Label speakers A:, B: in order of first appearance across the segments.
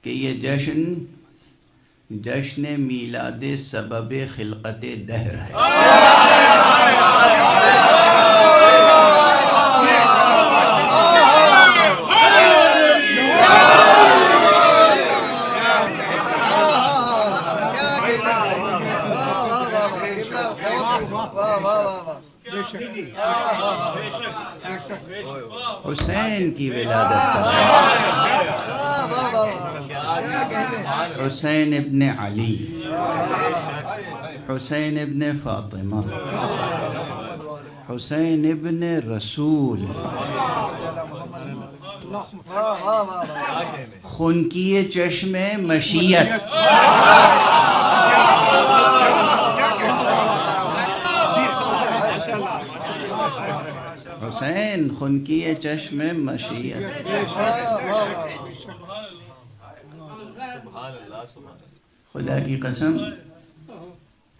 A: کہ یہ جشن میلاد سبب خلقت دہر ہے۔ حسین کی ولادت کا، حسین ابن علی، حسین ابن فاطمہ، حسین ابن رسول، خنکی چشم مشیت، حسین خنکی چشم مشیت۔ خدا کی قسم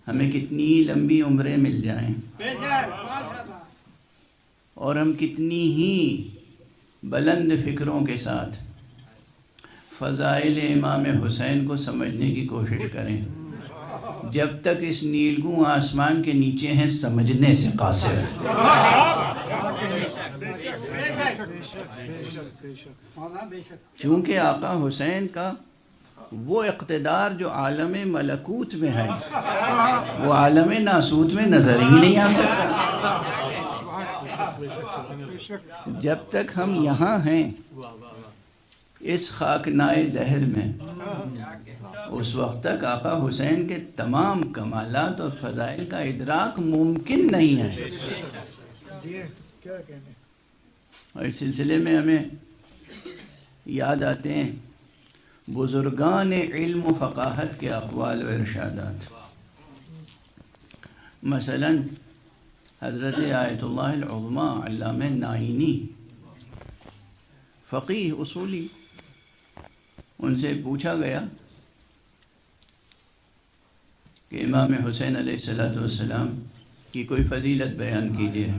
A: ہمیں کتنی لمبی عمریں مل جائیں اور ہم کتنی ہی بلند فکروں کے ساتھ فضائل امام حسین کو سمجھنے کی کوشش کریں، جب تک اس نیلگوں آسمان کے نیچے ہیں سمجھنے سے قاصر ہیں۔ چونکہ آقا حسین کا وہ اقتدار جو عالم ملکوت میں ہے وہ عالم ناسوت میں نظر ہی نہیں آ سکتا۔ جب تک ہم یہاں ہیں اس خاکنائے دہر میں، اس وقت تک آقا حسین کے تمام کمالات اور فضائل کا ادراک ممکن نہیں ہے۔ اور اس سلسلے میں ہمیں یاد آتے ہیں بزرگان علم و فقاہت کے اقوال و ارشادات۔ مثلا حضرت آیت اللہ العظمیٰ علامہ نائینی، فقیہ اصولی، ان سے پوچھا گیا کہ امام حسین علیہ السلام کی کوئی فضیلت بیان کیجیے،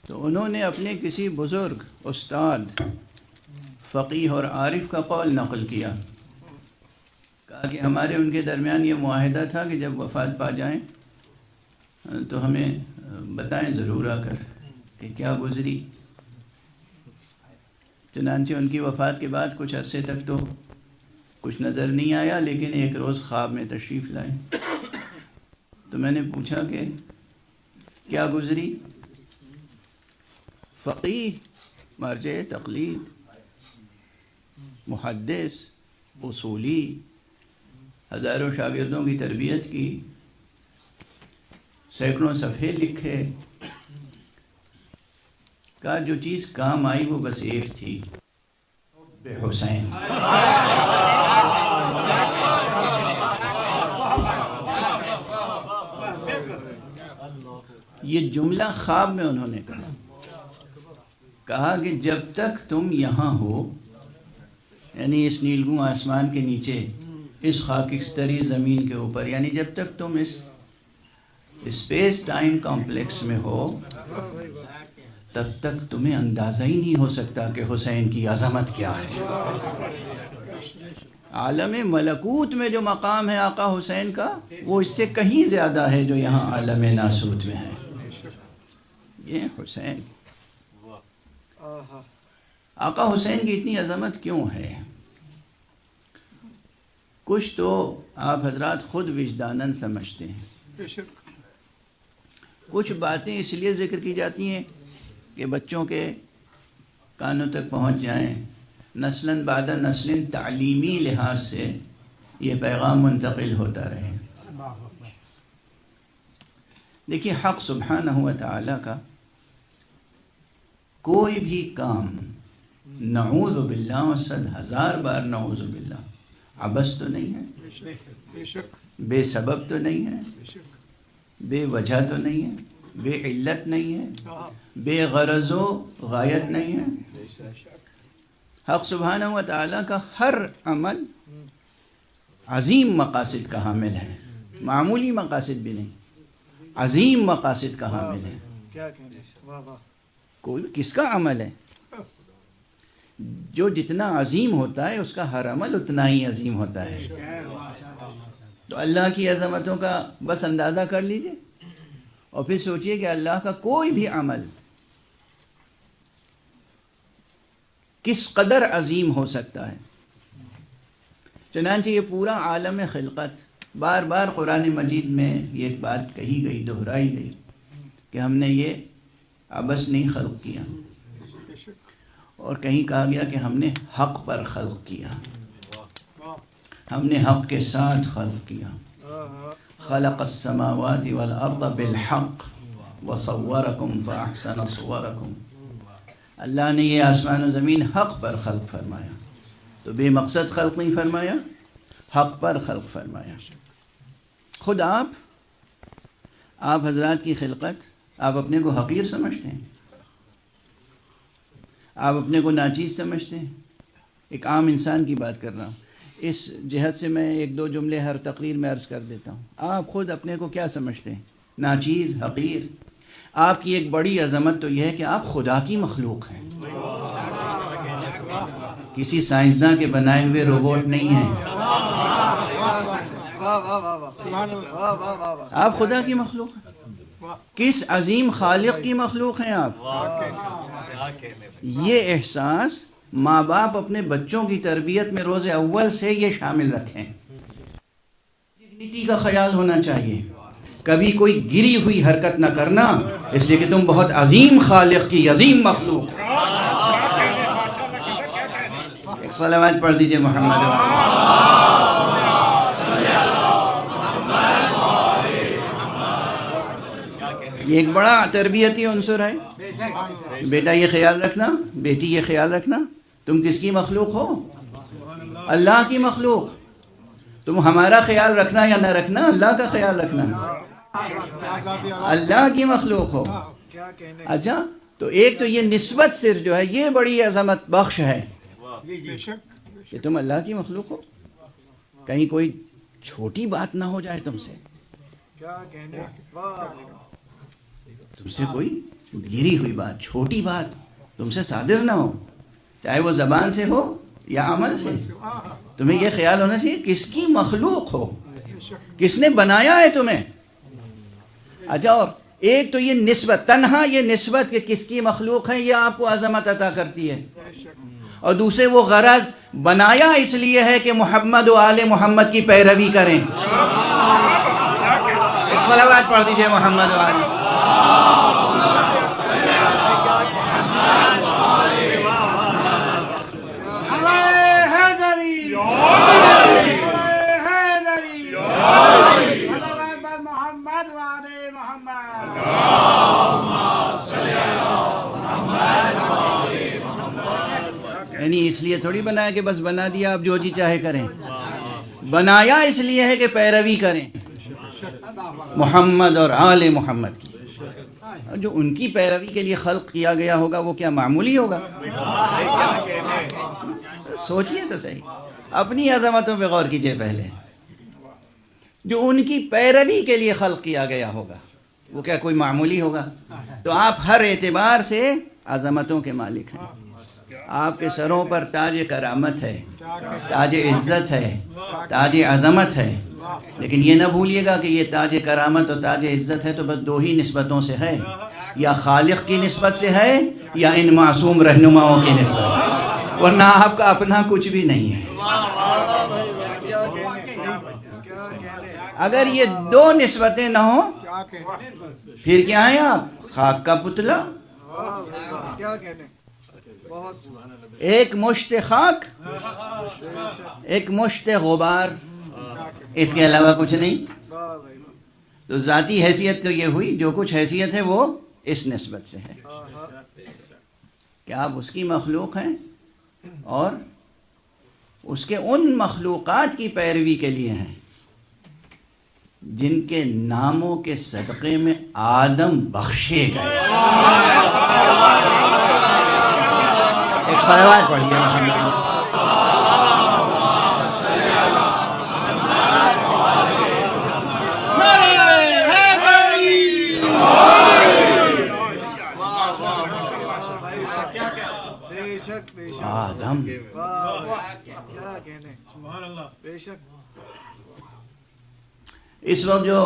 A: تو انہوں نے اپنے کسی بزرگ استاد فقیہ اور عارف کا قول نقل کیا، کہا کہ ہمارے ان کے درمیان یہ معاہدہ تھا کہ جب وفات پا جائیں تو ہمیں بتائیں ضرور آ کر کہ کیا گزری۔ چنانچہ ان کی وفات کے بعد کچھ عرصے تک تو کچھ نظر نہیں آیا، لیکن ایک روز خواب میں تشریف لائے تو میں نے پوچھا کہ کیا گزری؟ فقیہ، مرجع تقلید، محدث، اصولی، ہزاروں شاگردوں کی تربیت کی، سینکڑوں صفحے لکھے، کہا جو چیز کام آئی وہ بس ایک تھی، حسین۔ یہ جملہ خواب میں انہوں نے کہا کہ جب تک تم یہاں ہو، یعنی اس نیلگوں آسمان کے نیچے، اس خاکستری زمین کے اوپر، یعنی جب تک تم اس اسپیس ٹائم کمپلیکس میں ہو، تب تک تمہیں اندازہ ہی نہیں ہو سکتا کہ حسین کی عظمت کیا ہے۔ عالم ملکوت میں جو مقام ہے آقا حسین کا، وہ اس سے کہیں زیادہ ہے جو یہاں عالم ناسوت میں ہے۔ یہ حسین، آقا حسین کی اتنی عظمت کیوں ہے؟ کچھ تو آپ حضرات خود وجداناً سمجھتے ہیں، کچھ باتیں اس لیے ذکر کی جاتی ہیں کہ بچوں کے کانوں تک پہنچ جائیں، نسلاً بعد نسل تعلیمی لحاظ سے یہ پیغام منتقل ہوتا رہے۔ دیکھیے، حق سبحانہ و تعالیٰ کا کوئی بھی کام، نعوذ باللہ و 100,000 بار نعوذ باللہ، عبث تو نہیں ہے، بے سبب تو نہیں ہے، بے وجہ تو نہیں ہے، بے علت نہیں ہے، بے غرض و غایت نہیں ہے۔ حق سبحانہ و تعالیٰ کا ہر عمل عظیم مقاصد کا حامل ہے، معمولی مقاصد بھی نہیں، عظیم مقاصد کا حامل ہے۔ کوئی کس کا عمل ہے؟ جو جتنا عظیم ہوتا ہے اس کا ہر عمل اتنا ہی عظیم ہوتا ہے. تو اللہ کی عظمتوں کا بس اندازہ کر لیجئے اور پھر سوچئے کہ اللہ کا کوئی بھی عمل کس قدر عظیم ہو سکتا ہے. چنانچہ یہ پورا عالم خلقت، بار بار قرآن مجید میں یہ بات کہی گئی، دہرائی گئی کہ ہم نے یہ عبث نہیں خلق کیا، اور کہیں کہا گیا کہ ہم نے حق پر خلق کیا، ہم نے حق کے ساتھ خلق کیا. خلق السماوات والارض بالحق وصورکم فاحسن صورکم. اللہ نے یہ آسمان و زمین حق پر خلق فرمایا، تو بے مقصد خلق نہیں فرمایا، حق پر خلق فرمایا. خود آپ حضرات کی خلقت، آپ اپنے کو حقیر سمجھتے ہیں؟ آپ اپنے کو ناچیز سمجھتے ہیں؟ ایک عام انسان کی بات کر رہا ہوں. اس جہت سے میں ایک دو جملے ہر تقریر میں عرض کر دیتا ہوں. آپ خود اپنے کو کیا سمجھتے ہیں؟ ناچیز، حقیر؟ آپ کی ایک بڑی عظمت تو یہ ہے کہ آپ خدا کی مخلوق ہیں، کسی سائنسداں کے بنائے ہوئے روبوٹ نہیں ہیں. آپ خدا کی مخلوق ہیں. کس عظیم خالق کی مخلوق ہیں آپ. یہ احساس ماں باپ اپنے بچوں کی تربیت میں روز اول سے یہ شامل رکھیں. ڈگنیٹی کا خیال ہونا چاہیے، کبھی کوئی گری ہوئی حرکت نہ کرنا، اس لیے کہ تم بہت عظیم خالق کی عظیم مخلوق. ایک صلوات پڑھ دیجئے محمد. یہ ایک بڑا تربیتی عنصر ہے. بیٹا یہ خیال رکھنا، بیٹی یہ خیال رکھنا، تم کس کی مخلوق ہو؟ اللہ کی مخلوق. تم ہمارا خیال رکھنا یا نہ رکھنا، اللہ کا خیال رکھنا. اللہ کی مخلوق ہو. اچھا، تو ایک تو یہ نسبت صرف جو ہے یہ بڑی عظمت بخش ہے کہ تم اللہ کی مخلوق ہو. کہیں کوئی چھوٹی بات نہ ہو جائے تم سے، تم سے کوئی گری ہوئی بات، چھوٹی بات تم سے صادر نہ ہو، چاہے وہ زبان سے ہو یا عمل سے. تمہیں یہ خیال ہونا چاہیے کس کی مخلوق ہو، کس نے بنایا ہے تمہیں. اچھا، اور ایک تو یہ نسبت، تنہا یہ نسبت کہ کس کی مخلوق ہے، یہ آپ کو عظمت عطا کرتی ہے. اور دوسرے وہ غرض، بنایا اس لیے ہے کہ محمد و آل محمد کی پیروی کریں. ایک صلوات پڑھ دیجئے محمد و آل. یعنی اس لیے تھوڑی بنایا کہ بس بنا دیا آپ جو جی چاہے کریں. بنایا اس لیے ہے کہ پیروی کریں محمد اور آل محمد کی. جو ان کی پیروی کے لیے خلق کیا گیا ہوگا وہ کیا معمولی ہوگا؟ سوچئے تو صحیح، اپنی عظمتوں پہ غور کیجئے پہلے. جو ان کی پیروی کے لیے خلق کیا گیا ہوگا وہ کیا کوئی معمولی ہوگا؟ تو آپ ہر اعتبار سے عظمتوں کے مالک ہیں. آپ کے سروں پر تاج کرامت ہے، تاج عزت ہے، تاج عظمت ہے. لیکن یہ نہ بھولیے گا کہ یہ تاج کرامت اور تاج عزت ہے تو بس دو ہی نسبتوں سے ہے، یا خالق کی نسبت سے ہے یا ان معصوم رہنماؤں کی نسبت سے، ورنہ آپ کا اپنا کچھ بھی نہیں ہے. اگر یہ دو نسبتیں نہ ہوں پھر کیا ہیں آپ؟ خاک کا پتلا. ایک مشت خاک، ایک مشت غبار، اس کے علاوہ کچھ نہیں. تو ذاتی حیثیت تو یہ ہوئی، جو کچھ حیثیت ہے وہ اس نسبت سے ہے کہ آپ اس کی مخلوق ہیں اور اس کے ان مخلوقات کی پیروی کے لیے ہیں جن کے ناموں کے صدقے میں آدم بخشے گئے. ایک صلوات پڑھیے محمد. ہم.
B: کیا کہنے. سبحان اللہ. بے شک.
A: اس وقت جو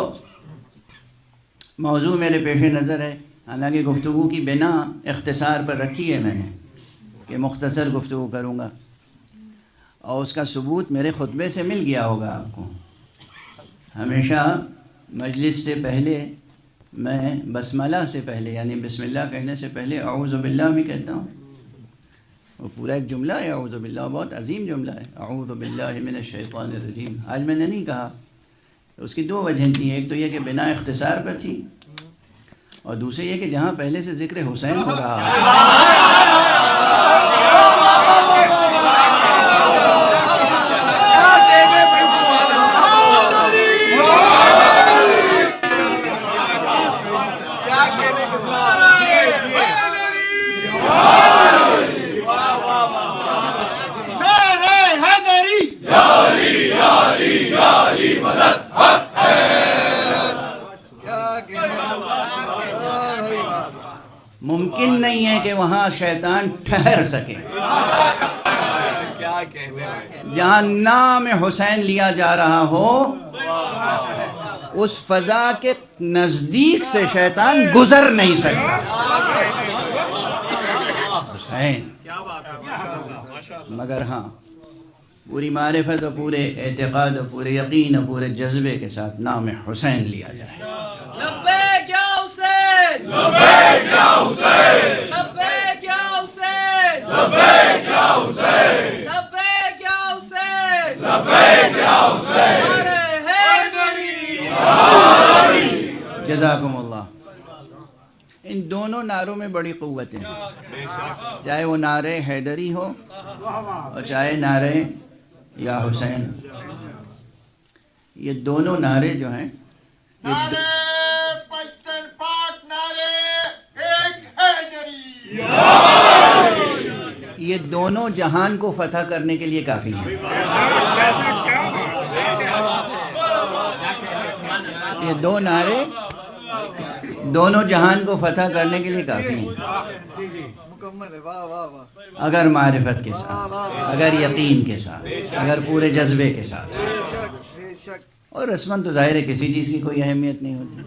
A: موضوع میرے پیش نظر ہے، حالانکہ گفتگو کی بنا اختصار پر رکھی ہے میں نے کہ مختصر گفتگو کروں گا، اور اس کا ثبوت میرے خطبے سے مل گیا ہوگا آپ کو. ہمیشہ مجلس سے پہلے میں بسملہ سے پہلے یعنی بسم اللہ کہنے سے پہلے اعوذ باللہ بھی کہتا ہوں. وہ پورا ایک جملہ ہے اعوذ باللہ، بہت عظیم جملہ ہے. اعوذ باللہ من الشیطان الرجیم. آج میں نے نہیں کہا. اس کی دو وجہیں تھیں، ایک تو یہ کہ بنا اختصار پر تھی، اور دوسری یہ کہ جہاں پہلے سے ذکر حسین ہو رہا ہے. ممکن نہیں ہے کہ وہاں شیطان ٹھہر سکے. جہاں نام حسین لیا جا رہا ہو اس فضا کے نزدیک سے شیطان گزر نہیں سکتا. حسین. مگر ہاں پوری معرفت و پورے اعتقاد و پورے یقین و پورے جذبے کے ساتھ نام حسین لیا جائے.
C: لبیک یا حسین، لبیک یا حسین، لبیک یا حسین، لبیک یا حسین، لبیک یا حسین، لبیک یا حسین.
A: جزاکم اللہ. ان دونوں نعروں میں بڑی قوت ہے، چاہے وہ نعرے حیدری ہو اور چاہے نعرے یا حسین. یہ دونوں نعرے جو ہیں یہ دونوں جہان کو فتح کرنے کے لیے کافی ہیں. یہ دو نعرے دونوں جہان کو فتح کرنے کے لیے کافی ہیں، اگر معرفت کے ساتھ، اگر یقین کے ساتھ، اگر پورے جذبے کے ساتھ. اور رسماً تو ظاہر ہے کسی چیز کی کوئی اہمیت نہیں ہوتی.